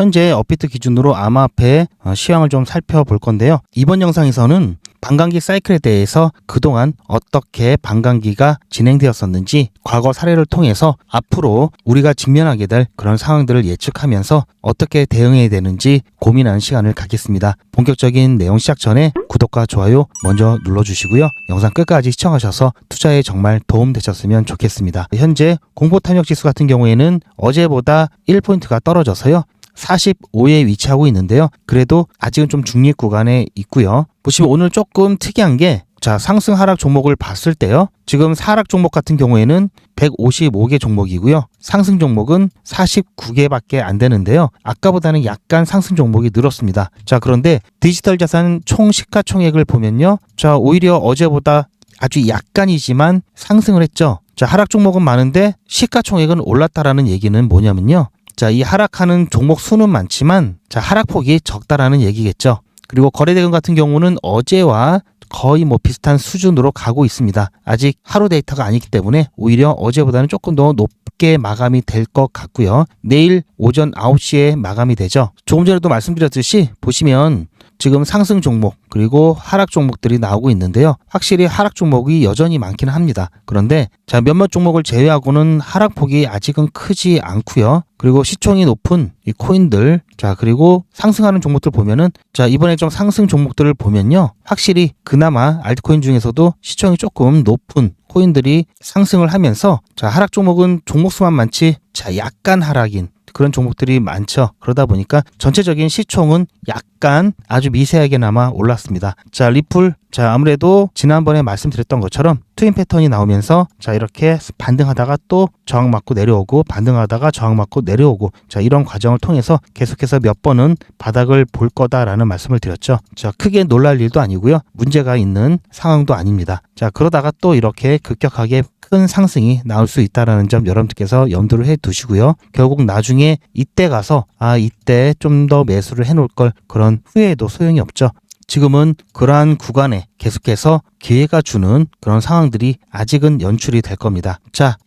현재 업비트 기준으로 암호화폐 시황을 좀 살펴볼 건데요. 이번 영상에서는 반감기 사이클에 대해서 그동안 어떻게 반감기가 진행되었었는지 과거 사례를 통해서 앞으로 우리가 직면하게 될 그런 상황들을 예측하면서 어떻게 대응해야 되는지 고민하는 시간을 갖겠습니다. 본격적인 내용 시작 전에 구독과 좋아요 먼저 눌러주시고요. 영상 끝까지 시청하셔서 투자에 정말 도움되셨으면 좋겠습니다. 현재 공포탐욕지수 같은 경우에는 어제보다 1포인트가 떨어져서요. 45에 위치하고 있는데요. 그래도 아직은 좀 중립 구간에 있고요. 보시면 오늘 조금 특이한 게 상승 하락 종목을 봤을 때요. 지금 하락 종목 같은 경우에는 155개 종목이고요. 상승 종목은 49개밖에 안 되는데요. 아까보다는 약간 상승 종목이 늘었습니다. 그런데 디지털 자산 총 시가총액을 보면요. 오히려 어제보다 아주 약간이지만 상승을 했죠. 하락 종목은 많은데 시가총액은 올랐다라는 얘기는 뭐냐면요. 이 하락하는 종목 수는 많지만 하락폭이 적다라는 얘기겠죠. 그리고 거래대금 같은 경우는 어제와 거의 비슷한 수준으로 가고 있습니다. 아직 하루 데이터가 아니기 때문에 오히려 어제보다는 조금 더 높게 마감이 될 것 같고요. 내일 오전 9시에 마감이 되죠. 조금 전에도 말씀드렸듯이 보시면 지금 상승 종목 그리고 하락 종목들이 나오고 있는데요. 확실히 하락 종목이 여전히 많기는 합니다. 그런데 몇몇 종목을 제외하고는 하락폭이 아직은 크지 않고요. 그리고 시총이 높은 이 코인들 그리고 상승하는 종목들 보면은 이번에 좀 상승 종목들을 보면요. 확실히 그나마 알트코인 중에서도 시총이 조금 높은 코인들이 상승을 하면서 하락 종목은 종목 수만 많지 약간 하락인 그런 종목들이 많죠. 그러다 보니까 전체적인 시총은 약간 아주 미세하게나마 올랐습니다. 리플 아무래도 지난번에 말씀드렸던 것처럼 트윈 패턴이 나오면서 이렇게 반등하다가 또 저항 맞고 내려오고 반등하다가 저항 맞고 내려오고 이런 과정을 통해서 계속해서 몇 번은 바닥을 볼 거다라는 말씀을 드렸죠. 크게 놀랄 일도 아니고요. 문제가 있는 상황도 아닙니다. 그러다가 또 이렇게 급격하게 큰 상승이 나올 수 있다는 점 여러분들께서 염두를 해 두시고요. 결국 나중에 이때 가서 이때 좀 더 매수를 해놓을 걸 그런 후회에도 소용이 없죠. 지금은 그러한 구간에 계속해서 기회가 주는 그런 상황들이 아직은 연출이 될 겁니다.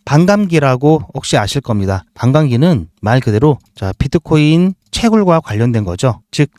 반감기라고 혹시 아실 겁니다. 반감기는 말 그대로 비트코인 채굴과 관련된 거죠. 즉,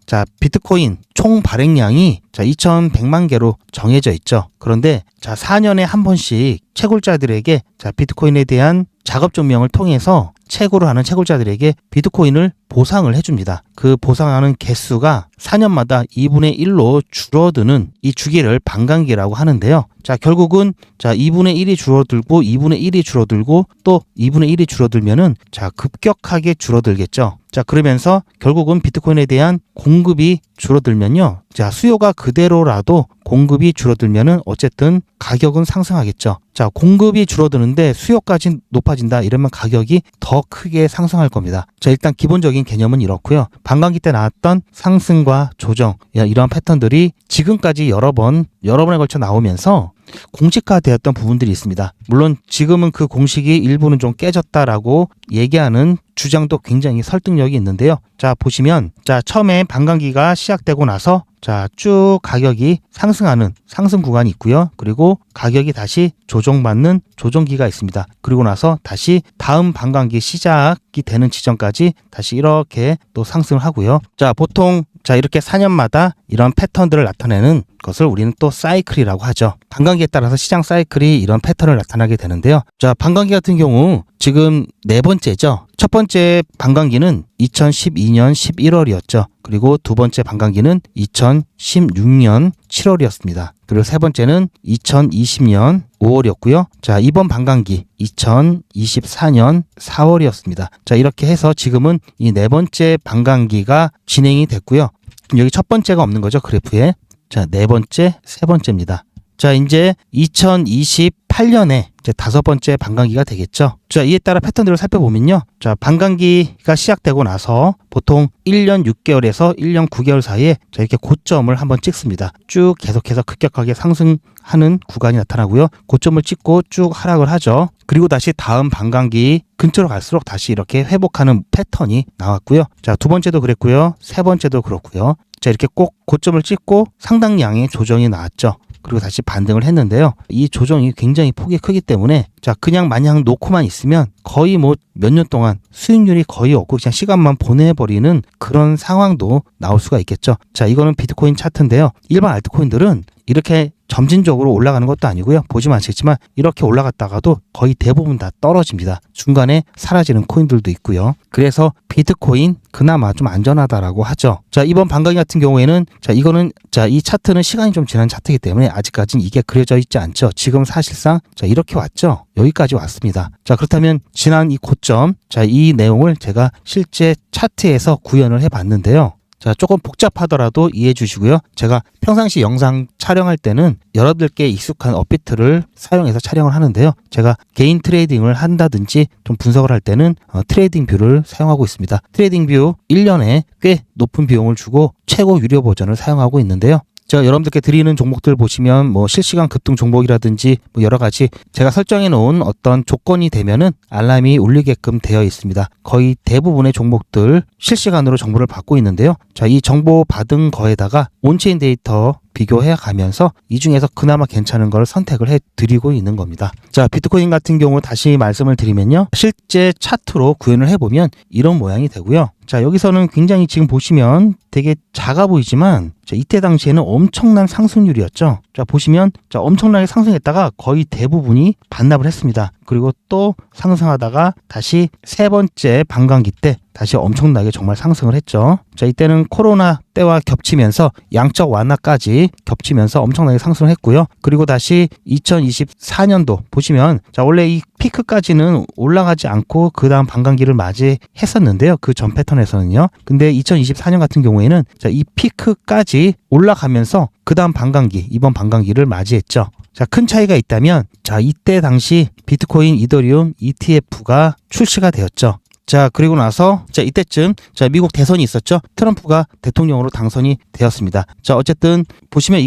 비트코인 총 발행량이 2,100만 개로 정해져 있죠. 그런데 4년에 한 번씩 채굴자들에게 비트코인에 대한 작업 증명을 통해서 채굴을 하는 채굴자들에게 비트코인을 보상을 해줍니다. 그 보상하는 개수가 4년마다 2분의 1로 줄어드는 이 주기를 반감기라고 하는데요. 결국은 2분의 1이 줄어들고 2분의 1이 줄어들고 또 2분의 1이 줄어들면은 급격하게 줄어들겠죠. 그러면서 결국은 비트코인에 대한 공급이 줄어들면요. 수요가 그대로라도 공급이 줄어들면은 어쨌든 가격은 상승하겠죠. 공급이 줄어드는데 수요까지 높아진다 이러면 가격이 더 크게 상승할 겁니다. 일단 기본적인 개념은 이렇고요. 반감기 때 나왔던 상승과 조정 이러한 패턴들이 지금까지 여러 번에 걸쳐 나오면서 공식화되었던 부분들이 있습니다. 물론 지금은 그 공식이 일부는 좀 깨졌다라고 얘기하는 주장도 굉장히 설득력이 있는데요. 보시면 처음에 반감기가 시작되고 나서 쭉 가격이 상승하는 상승 구간이 있고요. 그리고 가격이 다시 조정받는 조정기가 있습니다. 그리고 나서 다시 다음 반감기 시작이 되는 지점까지 다시 이렇게 또 상승을 하고요. 보통 이렇게 4년마다 이런 패턴들을 나타내는 것을 우리는 또 사이클이라고 하죠. 반감기에 따라서 시장 사이클이 이런 패턴을 나타나게 되는데요. 반감기 같은 경우 지금 네 번째죠. 첫 번째 반감기는 2012년 11월이었죠. 그리고 두 번째 반감기는 2016년 7월이었습니다. 그리고 세 번째는 2020년 5월이었고요. 이번 반감기 2024년 4월이었습니다. 이렇게 해서 지금은 이 네 번째 반감기가 진행이 됐고요. 여기 첫 번째가 없는 거죠, 그래프에. 네 번째, 세 번째입니다. 이제 2028년에 다섯 번째 반감기가 되겠죠. 이에 따라 패턴들을 살펴보면요. 반감기가 시작되고 나서 보통 1년 6개월에서 1년 9개월 사이에 이렇게 고점을 한번 찍습니다. 쭉 계속해서 급격하게 상승하는 구간이 나타나고요. 고점을 찍고 쭉 하락을 하죠. 그리고 다시 다음 반감기 근처로 갈수록 다시 이렇게 회복하는 패턴이 나왔고요. 두 번째도 그랬고요. 세 번째도 그렇고요. 이렇게 꼭 고점을 찍고 상당량의 조정이 나왔죠. 그리고 다시 반등을 했는데요. 이 조정이 굉장히 폭이 크기 때문에 자, 그냥 마냥 놓고만 있으면 거의 뭐 몇 년 동안 수익률이 거의 없고 그냥 시간만 보내버리는 그런 상황도 나올 수가 있겠죠. 자, 이거는 비트코인 차트인데요. 일반 알트코인들은 이렇게 점진적으로 올라가는 것도 아니고요. 보시면 아시겠지만 이렇게 올라갔다가도 거의 대부분 다 떨어집니다. 중간에 사라지는 코인들도 있고요. 그래서 비트코인 그나마 좀 안전하다라고 하죠. 자, 이번 반강이 같은 경우에는 자, 이거는 자, 이 차트는 시간이 좀 지난 차트이기 때문에 아직까지는 이게 그려져 있지 않죠. 지금 사실상 자, 이렇게 왔죠. 여기까지 왔습니다. 자, 그렇다면 지난 이 고점, 자, 이 내용을 제가 실제 차트에서 구현을 해 봤는데요. 자, 조금 복잡하더라도 이해해 주시고요. 제가 평상시 영상 촬영할 때는 여러분들께 익숙한 업비트를 사용해서 촬영을 하는데요. 제가 개인 트레이딩을 한다든지 좀 분석을 할 때는 트레이딩 뷰를 사용하고 있습니다. 트레이딩 뷰 1년에 꽤 높은 비용을 주고 최고 유료 버전을 사용하고 있는데요. 제가 여러분들께 드리는 종목들 보시면 뭐 실시간 급등 종목이라든지 뭐 여러 가지 제가 설정해 놓은 어떤 조건이 되면은 알람이 울리게끔 되어 있습니다. 거의 대부분의 종목들 실시간으로 정보를 받고 있는데요. 자, 이 정보 받은 거에다가 온체인 데이터 비교해 가면서 이 중에서 그나마 괜찮은 걸 선택을 해 드리고 있는 겁니다. 자, 비트코인 같은 경우 다시 말씀을 드리면요. 실제 차트로 구현을 해보면 이런 모양이 되고요. 자, 여기서는 굉장히 지금 보시면 되게 작아 보이지만 자, 이때 당시에는 엄청난 상승률이었죠. 자, 보시면 자, 엄청나게 상승했다가 거의 대부분이 반납을 했습니다. 그리고 또 상승하다가 다시 세 번째 반감기 때 다시 엄청나게 정말 상승을 했죠. 자, 이때는 코로나 때와 겹치면서 양적 완화까지 겹치면서 엄청나게 상승을 했고요. 그리고 다시 2024년도 보시면 자, 원래 이 피크까지는 올라가지 않고 그 다음 반감기를 맞이했었는데요. 그 전 패턴에서는요. 근데 2024년 같은 경우에는 자, 이 피크까지 올라가면서 그 다음 반감기, 이번 반감기를 맞이했죠. 자, 큰 차이가 있다면 자, 이때 당시 비트코인, 이더리움, ETF가 출시가 되었죠. 자, 그리고 나서 자, 이때쯤 자, 미국 대선이 있었죠. 트럼프가 대통령으로 당선이 되었습니다. 자, 어쨌든 보시면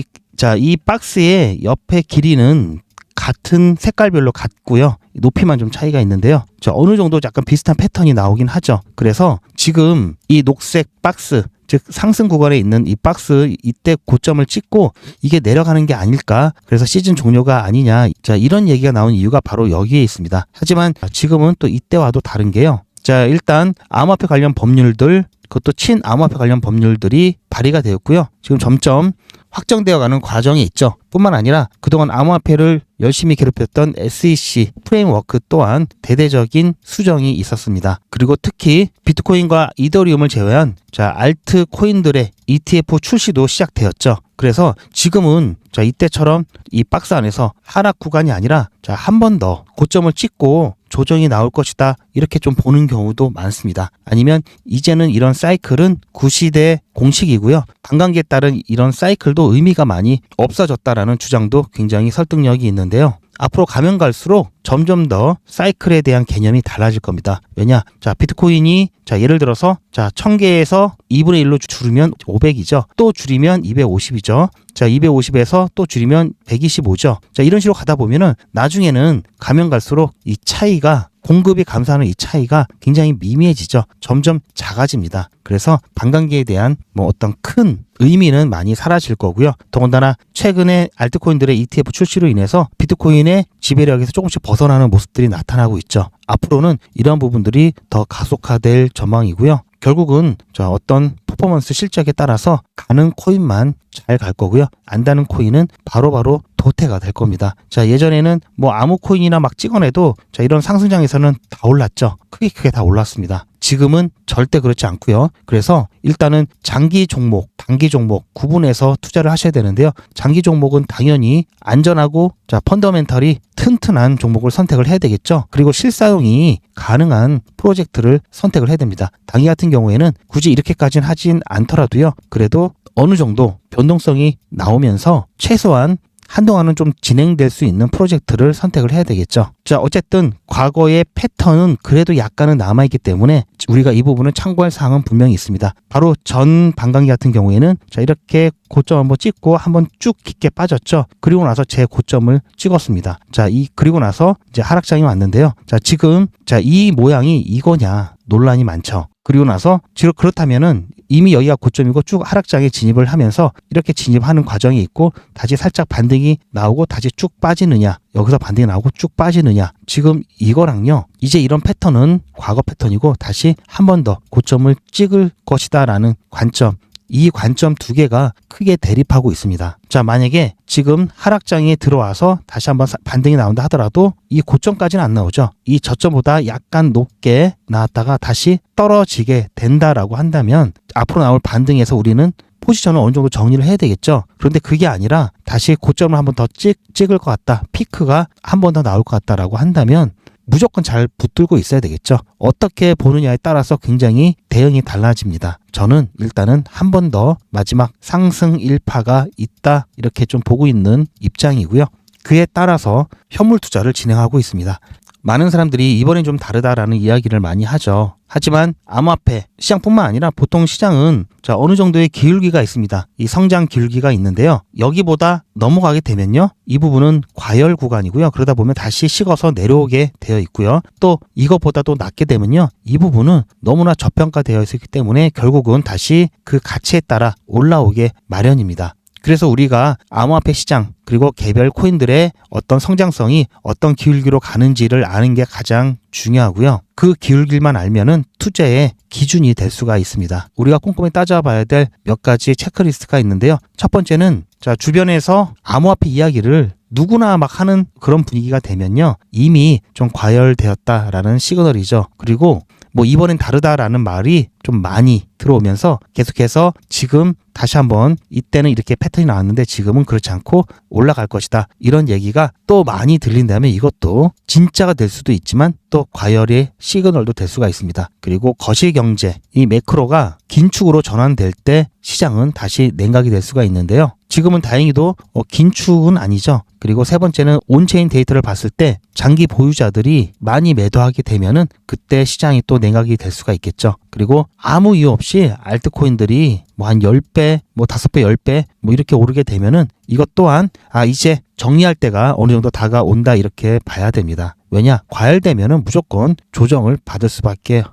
이 박스의 옆에 길이는 같은 색깔별로 같고요. 높이만 좀 차이가 있는데요. 자, 어느 정도 약간 비슷한 패턴이 나오긴 하죠. 그래서 지금 이 녹색 박스, 즉 상승 구간에 있는 이 박스 이때 고점을 찍고 이게 내려가는 게 아닐까? 그래서 시즌 종료가 아니냐? 자, 이런 얘기가 나온 이유가 바로 여기에 있습니다. 하지만 지금은 또 이때와도 다른 게요. 자, 일단 암호화폐 관련 법률들, 그것도 친암호화폐 관련 법률들이 발의가 되었고요. 지금 점점 확정되어가는 과정이 있죠. 뿐만 아니라 그동안 암호화폐를 열심히 괴롭혔던 SEC 프레임워크 또한 대대적인 수정이 있었습니다. 그리고 특히 비트코인과 이더리움을 제외한 자, 알트 코인들의 ETF 출시도 시작되었죠. 그래서 지금은 자, 이때처럼 이 박스 안에서 하락 구간이 아니라 자, 한 번 더 고점을 찍고 조정이 나올 것이다. 이렇게 좀 보는 경우도 많습니다. 아니면 이제는 이런 사이클은 구시대 공식이고요. 반감기에 따른 이런 사이클도 의미가 많이 없어졌다라는 주장도 굉장히 설득력이 있는데요. 앞으로 가면 갈수록 점점 더 사이클에 대한 개념이 달라질 겁니다. 왜냐? 자, 비트코인이 자, 예를 들어서 자, 1000개에서 2분의 1로 줄이면 500이죠. 또 줄이면 250이죠. 자, 250에서 또 줄이면 125죠. 자, 이런 식으로 가다 보면은 나중에는 가면 갈수록 이 차이가 공급이 감소하는 이 차이가 굉장히 미미해지죠. 점점 작아집니다. 그래서 반감기에 대한 뭐 어떤 큰 의미는 많이 사라질 거고요. 더군다나 최근에 알트코인들의 ETF 출시로 인해서 비트코인의 지배력에서 조금씩 벗어나는 모습들이 나타나고 있죠. 앞으로는 이런 부분들이 더 가속화될 전망이고요. 결국은 자, 어떤 퍼포먼스 실적에 따라서 가는 코인만 잘 갈 거고요. 안 가는 코인은 바로바로 도태가 될 겁니다. 자, 예전에는 뭐 아무 코인이나 막 찍어내도 자, 이런 상승장에서는 다 올랐죠. 크게 다 올랐습니다. 지금은 절대 그렇지 않고요. 그래서 일단은 장기 종목, 단기 종목 구분해서 투자를 하셔야 되는데요. 장기 종목은 당연히 안전하고 자, 펀더멘털이 튼튼한 종목을 선택을 해야 되겠죠. 그리고 실사용이 가능한 프로젝트를 선택을 해야 됩니다. 단기 같은 경우에는 굳이 이렇게까지는 하진 않더라도요. 그래도 어느 정도 변동성이 나오면서 최소한 한동안은 좀 진행될 수 있는 프로젝트를 선택을 해야 되겠죠. 자, 어쨌든 과거의 패턴은 그래도 약간은 남아있기 때문에 우리가 이 부분을 참고할 사항은 분명히 있습니다. 바로 전 반감기 같은 경우에는 자, 이렇게 고점 한번 찍고 한번 쭉 깊게 빠졌죠. 그리고 나서 제 고점을 찍었습니다. 자, 그리고 나서 이제 하락장이 왔는데요. 자, 지금 자, 이 모양이 이거냐 논란이 많죠. 그리고 나서 그렇다면은 이미 여기가 고점이고 쭉 하락장에 진입을 하면서 이렇게 진입하는 과정이 있고 다시 살짝 반등이 나오고 다시 쭉 빠지느냐, 여기서 반등이 나오고 쭉 빠지느냐, 지금 이거랑요 이제 이런 패턴은 과거 패턴이고 다시 한 번 더 고점을 찍을 것이다 라는 관점, 이 관점 두 개가 크게 대립하고 있습니다. 자, 만약에 지금 하락장에 들어와서 다시 한번 반등이 나온다 하더라도 이 고점까지는 안 나오죠. 이 저점보다 약간 높게 나왔다가 다시 떨어지게 된다라고 한다면 앞으로 나올 반등에서 우리는 포지션을 어느 정도 정리를 해야 되겠죠. 그런데 그게 아니라 다시 고점을 한 번 더 찍을 것 같다, 피크가 한 번 더 나올 것 같다라고 한다면 무조건 잘 붙들고 있어야 되겠죠. 어떻게 보느냐에 따라서 굉장히 대응이 달라집니다. 저는 일단은 한 번 더 마지막 상승 일파가 있다 이렇게 좀 보고 있는 입장이고요. 그에 따라서 현물 투자를 진행하고 있습니다. 많은 사람들이 이번엔 좀 다르다라는 이야기를 많이 하죠. 하지만 암호화폐 시장뿐만 아니라 보통 시장은 어느 정도의 기울기가 있습니다. 이 성장 기울기가 있는데요. 여기보다 넘어가게 되면요, 이 부분은 과열 구간이고요. 그러다 보면 다시 식어서 내려오게 되어 있고요. 또 이것보다도 낮게 되면요, 이 부분은 너무나 저평가되어 있기 때문에 결국은 다시 그 가치에 따라 올라오게 마련입니다. 그래서 우리가 암호화폐 시장 그리고 개별 코인들의 어떤 성장성이 어떤 기울기로 가는지를 아는 게 가장 중요하고요. 그 기울기만 알면은 투자의 기준이 될 수가 있습니다. 우리가 꼼꼼히 따져봐야 될 몇 가지 체크리스트가 있는데요. 첫 번째는 주변에서 암호화폐 이야기를 누구나 막 하는 그런 분위기가 되면요, 이미 좀 과열되었다라는 시그널이죠. 그리고 이번엔 다르다라는 말이 좀 많이 들어오면서 계속해서 지금 다시 한번 이때는 이렇게 패턴이 나왔는데 지금은 그렇지 않고 올라갈 것이다, 이런 얘기가 또 많이 들린다면 이것도 진짜가 될 수도 있지만 또 과열의 시그널도 될 수가 있습니다. 그리고 거시경제, 이 매크로가 긴축으로 전환될 때 시장은 다시 냉각이 될 수가 있는데요. 지금은 다행히도 긴축은 아니죠. 그리고 세 번째는 온체인 데이터를 봤을 때 장기 보유자들이 많이 매도하게 되면은 그때 시장이 또 냉각이 될 수가 있겠죠. 그리고 아무 이유 없이 알트코인들이 한 10배, 5배, 10배 이렇게 오르게 되면은 이것 또한 이제 정리할 때가 어느 정도 다가온다 이렇게 봐야 됩니다. 왜냐? 과열되면은 무조건 조정을 받을 수밖에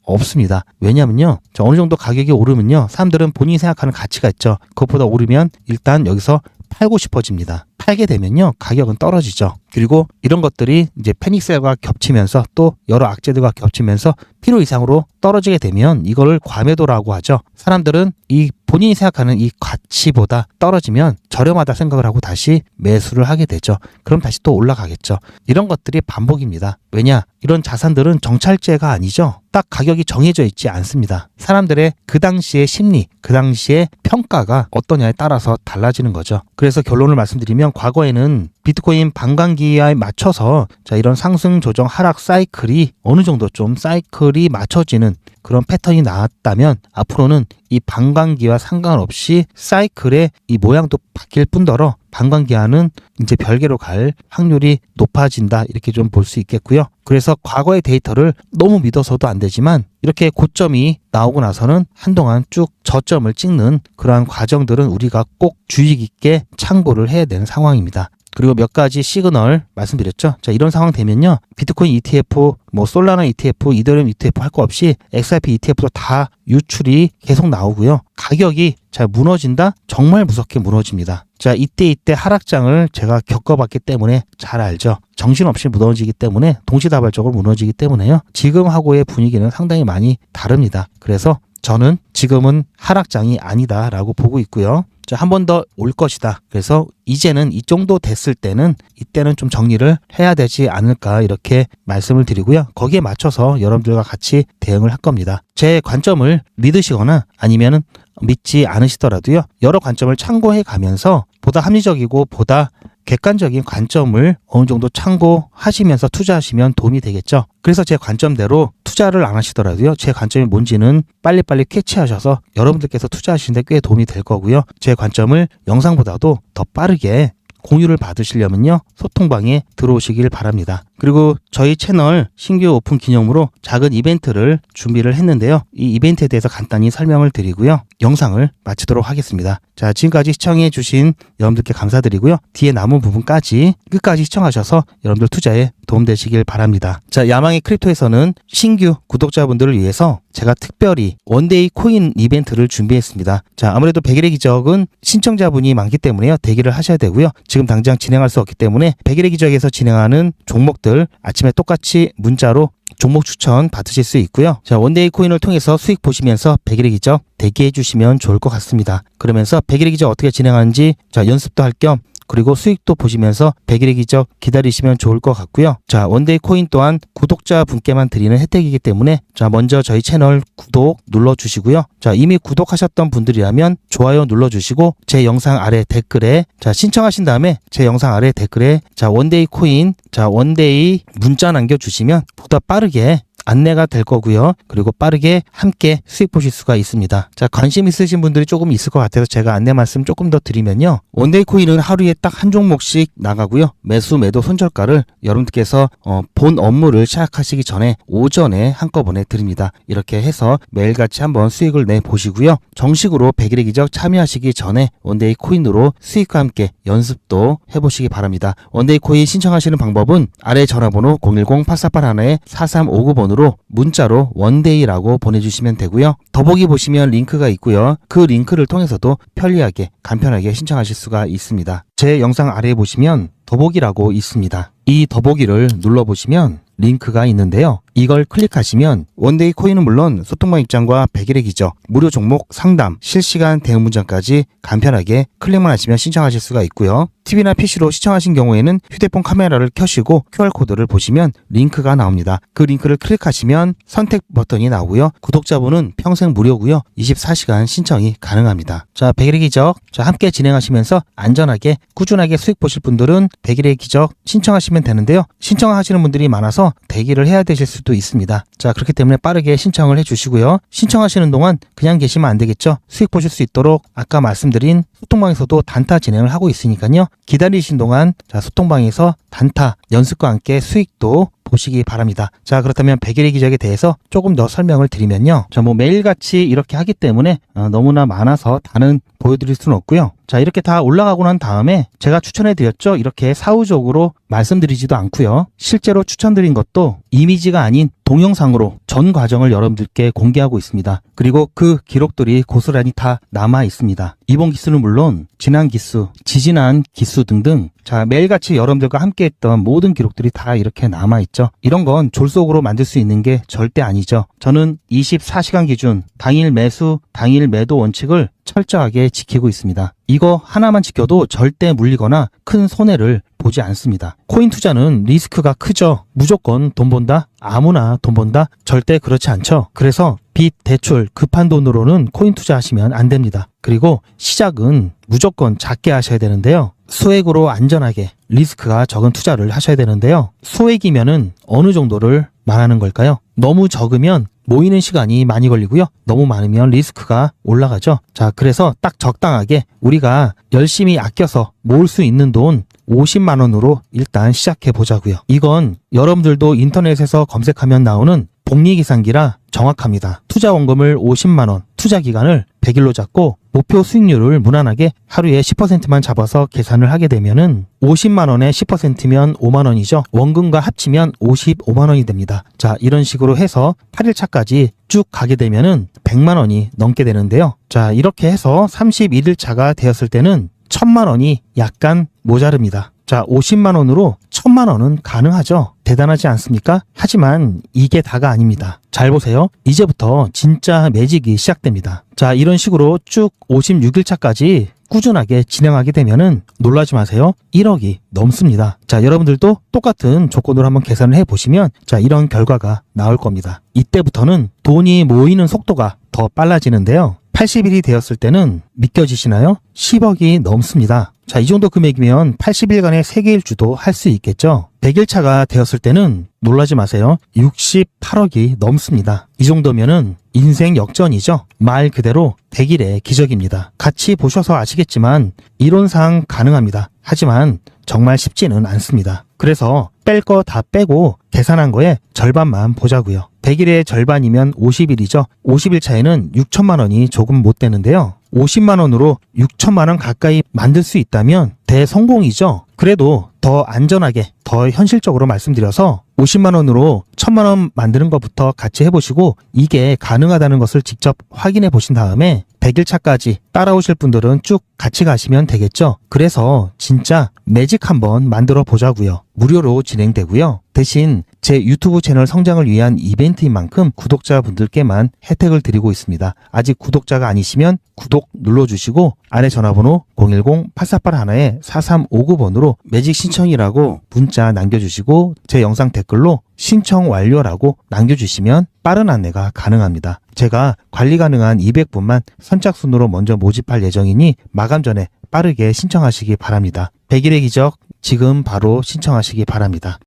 없습니다. 왜냐면요, 어느 정도 가격이 오르면요, 사람들은 본인이 생각하는 가치가 있죠. 그것보다 오르면 일단 여기서 팔고 싶어집니다. 팔게 되면요, 가격은 떨어지죠. 그리고 이런 것들이 이제 패닉셀과 겹치면서 또 여러 악재들과 겹치면서 필요 이상으로 떨어지게 되면 이거를 과매도라고 하죠. 사람들은 이 본인이 생각하는 이 가치보다 떨어지면 저렴하다 생각을 하고 다시 매수를 하게 되죠. 그럼 다시 또 올라가겠죠. 이런 것들이 반복입니다. 왜냐? 이런 자산들은 정찰제가 아니죠. 딱 가격이 정해져 있지 않습니다. 사람들의 그 당시의 심리, 그 당시의 평가가 어떠냐에 따라서 달라지는 거죠. 그래서 결론을 말씀드리면 과거에는 비트코인 반감기에 맞춰서 이런 상승 조정 하락 사이클이 어느 정도 좀 사이클이 맞춰지는 그런 패턴이 나왔다면 앞으로는 이 반감기와 상관없이 사이클의 이 모양도 바뀔 뿐더러 반감기와는 이제 별개로 갈 확률이 높아진다 이렇게 좀 볼 수 있겠고요. 그래서 과거의 데이터를 너무 믿어서도 안 되지만 이렇게 고점이 나오고 나서는 한동안 쭉 저점을 찍는 그러한 과정들은 우리가 꼭 주의 깊게 참고를 해야 되는 상황입니다. 그리고 몇 가지 시그널 말씀드렸죠. 이런 상황 되면요, 비트코인 ETF, 솔라나 ETF, 이더리움 ETF 할 거 없이 XRP ETF도 다 유출이 계속 나오고요. 가격이 잘 무너진다? 정말 무섭게 무너집니다. 이때 하락장을 제가 겪어봤기 때문에 잘 알죠. 정신없이 무너지기 때문에 동시다발적으로 무너지기 때문에요. 지금하고의 분위기는 상당히 많이 다릅니다. 그래서 저는 지금은 하락장이 아니다라고 보고 있고요. 한 번 더 올 것이다. 그래서 이제는 이 정도 됐을 때는 이때는 좀 정리를 해야 되지 않을까 이렇게 말씀을 드리고요. 거기에 맞춰서 여러분들과 같이 대응을 할 겁니다. 제 관점을 믿으시거나 아니면은 믿지 않으시더라도요, 여러 관점을 참고해 가면서 보다 합리적이고 보다 객관적인 관점을 어느 정도 참고하시면서 투자하시면 도움이 되겠죠. 그래서 제 관점대로 투자를 안 하시더라도요, 제 관점이 뭔지는 빨리빨리 캐치하셔서 여러분들께서 투자하시는데 꽤 도움이 될 거고요. 제 관점을 영상보다도 더 빠르게 공유를 받으시려면요, 소통방에 들어오시길 바랍니다. 그리고 저희 채널 신규 오픈 기념으로 작은 이벤트를 준비를 했는데요. 이 이벤트에 대해서 간단히 설명을 드리고요, 영상을 마치도록 하겠습니다. 지금까지 시청해 주신 여러분들께 감사드리고요. 뒤에 남은 부분까지 끝까지 시청하셔서 여러분들 투자에 도움되시길 바랍니다. 자, 야망의 크립토에서는 신규 구독자분들을 위해서 제가 특별히 원데이 코인 이벤트를 준비했습니다. 자, 아무래도 100일의 기적은 신청자분이 많기 때문에요. 대기를 하셔야 되고요. 지금 당장 진행할 수 없기 때문에 100일의 기적에서 진행하는 종목들 아침에 똑같이 문자로 종목 추천 받으실 수 있고요. 자, 원데이 코인을 통해서 수익 보시면서 100일의 기적 대기해 주시면 좋을 것 같습니다. 그러면서 100일의 기적 어떻게 진행하는지 자, 연습도 할 겸 그리고 수익도 보시면서 100일의 기적 기다리시면 좋을 것 같고요. 자, 원데이 코인 또한 구독자 분께만 드리는 혜택이기 때문에 자, 먼저 저희 채널 구독 눌러주시고요. 자, 이미 구독하셨던 분들이라면 좋아요 눌러주시고 제 영상 아래 댓글에 자, 신청하신 다음에 제 영상 아래 댓글에 자, 원데이 코인 자, 원데이 문자 남겨주시면 보다 빠르게 안내가 될 거고요. 그리고 빠르게 함께 수익 보실 수가 있습니다. 자, 관심 있으신 분들이 조금 있을 것 같아서 제가 안내 말씀 조금 더 드리면요. 원데이 코인은 하루에 딱 한 종목씩 나가고요. 매수 매도 손절가를 여러분들께서 본 업무를 시작하시기 전에 오전에 한꺼번에 드립니다. 이렇게 해서 매일같이 한번 수익을 내 보시고요. 정식으로 100일의 기적 참여하시기 전에 원데이 코인으로 수익과 함께 연습도 해보시기 바랍니다. 원데이 코인 신청하시는 방법은 아래 전화번호 010-8481-4359번으로 문자로 원데이라고 보내주시면 되고요. 더보기 보시면 링크가 있고요. 그 링크를 통해서도 편리하게 간편하게 신청하실 수가 있습니다. 제 영상 아래에 보시면 더보기라고 있습니다. 이 더보기를 눌러보시면 링크가 있는데요. 이걸 클릭하시면 원데이 코인은 물론 소통방 입장과 100일의 기적, 무료 종목 상담, 실시간 대응 문장까지 간편하게 클릭만 하시면 신청하실 수가 있고요. TV나 PC로 시청하신 경우에는 휴대폰 카메라를 켜시고 QR코드를 보시면 링크가 나옵니다. 그 링크를 클릭하시면 선택 버튼이 나오고요. 구독자분은 평생 무료고요. 24시간 신청이 가능합니다. 자, 100일의 기적 자, 함께 진행하시면서 안전하게 꾸준하게 수익 보실 분들은 100일의 기적 신청하시면 되는데요. 신청하시는 분들이 많아서 대기를 해야 되실 수도 있습니다. 자, 그렇기 때문에 빠르게 신청을 해주시고요. 신청하시는 동안 그냥 계시면 안 되겠죠. 수익 보실 수 있도록 아까 말씀드린 소통방에서도 단타 진행을 하고 있으니까요. 기다리신 동안 자, 소통방에서 단타 연습과 함께 수익도 보시기 바랍니다. 자, 그렇다면 100일의 기적에 대해서 조금 더 설명을 드리면요. 자, 뭐 매일같이 이렇게 하기 때문에 너무나 많아서 다는 보여드릴 수는 없고요. 자, 이렇게 다 올라가고 난 다음에 제가 추천해드렸죠. 이렇게 사후적으로 말씀드리지도 않고요. 실제로 추천드린 것도 이미지가 아닌 동영상으로 전 과정을 여러분들께 공개하고 있습니다. 그리고 그 기록들이 고스란히 다 남아 있습니다. 이번 기수는 물론 지난 기수, 지지난 기수 등등 자, 매일같이 여러분들과 함께 했던 모든 기록들이 다 이렇게 남아 있죠. 이런 건 졸속으로 만들 수 있는 게 절대 아니죠. 저는 24시간 기준 당일 매수, 당일 매도 원칙을 철저하게 지키고 있습니다. 이거 하나만 지켜도 절대 물리거나 큰 손해를 보지 않습니다. 코인 투자는 리스크가 크죠. 무조건 돈 번다? 아무나 돈 번다? 절대 그렇지 않죠. 그래서 빚, 대출, 급한 돈으로는 코인 투자하시면 안 됩니다. 그리고 시작은 무조건 작게 하셔야 되는데요. 소액으로 안전하게 리스크가 적은 투자를 하셔야 되는데요. 소액이면은 어느 정도를 말하는 걸까요? 너무 적으면 모이는 시간이 많이 걸리고요. 너무 많으면 리스크가 올라가죠. 자, 그래서 딱 적당하게 우리가 열심히 아껴서 모을 수 있는 돈 50만 원으로 일단 시작해 보자고요. 이건 여러분들도 인터넷에서 검색하면 나오는 복리계산기라 정확합니다. 투자 원금을 50만 원, 투자 기간을 100일로 잡고 목표 수익률을 무난하게 하루에 10%만 잡아서 계산을 하게 되면은 50만 원에 10%면 5만 원이죠. 원금과 합치면 55만 원이 됩니다. 자, 이런 식으로 해서 8일 차까지 쭉 가게 되면은 100만 원이 넘게 되는데요. 자, 이렇게 해서 31일 차가 되었을 때는 1000만 원이 약간 모자릅니다. 자, 50만 원으로 1000만 원은 가능하죠. 대단하지 않습니까? 하지만 이게 다가 아닙니다. 잘 보세요. 이제부터 진짜 매직이 시작됩니다. 자, 이런 식으로 쭉 56일 차까지 꾸준하게 진행하게 되면은 놀라지 마세요. 1억이 넘습니다. 자, 여러분들도 똑같은 조건으로 한번 계산을 해보시면 자, 이런 결과가 나올 겁니다. 이때부터는 돈이 모이는 속도가 더 빨라지는데요. 80일이 되었을 때는 믿겨지시나요? 10억이 넘습니다. 자, 이 정도 금액이면 80일간의 세계일주도 할 수 있겠죠. 100일 차가 되었을 때는 놀라지 마세요. 68억이 넘습니다. 이 정도면은 인생 역전이죠. 말 그대로 100일의 기적입니다. 같이 보셔서 아시겠지만 이론상 가능합니다. 하지만 정말 쉽지는 않습니다. 그래서 뺄 거 다 빼고 계산한 거에 절반만 보자고요. 100일의 절반이면 50일이죠. 50일 차에는 6천만 원이 조금 못 되는데요. 50만 원으로 6천만 원 가까이 만들 수 있다면 대성공이죠. 그래도 더 안전하게, 더 현실적으로 말씀드려서 50만 원으로 1000만 원 만드는 것부터 같이 해보시고 이게 가능하다는 것을 직접 확인해 보신 다음에 100일차까지 따라오실 분들은 쭉 같이 가시면 되겠죠. 그래서 진짜 매직 한번 만들어 보자고요. 무료로 진행되고요. 대신 제 유튜브 채널 성장을 위한 이벤트인 만큼 구독자분들께만 혜택을 드리고 있습니다. 아직 구독자가 아니시면 구독 눌러주시고 아래 전화번호 010-8481-4359번으로 매직 신청이라고 문자 남겨주시고 제 영상 댓글로 신청 완료라고 남겨주시면 빠른 안내가 가능합니다. 제가 관리 가능한 200분만 선착순으로 먼저 모집할 예정이니 마감 전에 빠르게 신청하시기 바랍니다. 100일의 기적 지금 바로 신청하시기 바랍니다.